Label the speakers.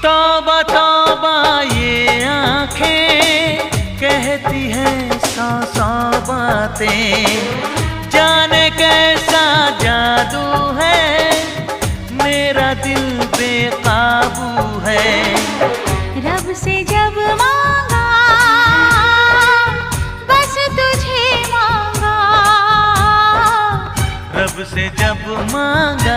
Speaker 1: तौबा तौबा ये आंखें कहती हैं सौ सौ बातें, जाने कैसा जादू है, मेरा दिल बेकाबू है।
Speaker 2: रब से जब मांगा बस तुझे मांगा,
Speaker 1: रब से जब मांगा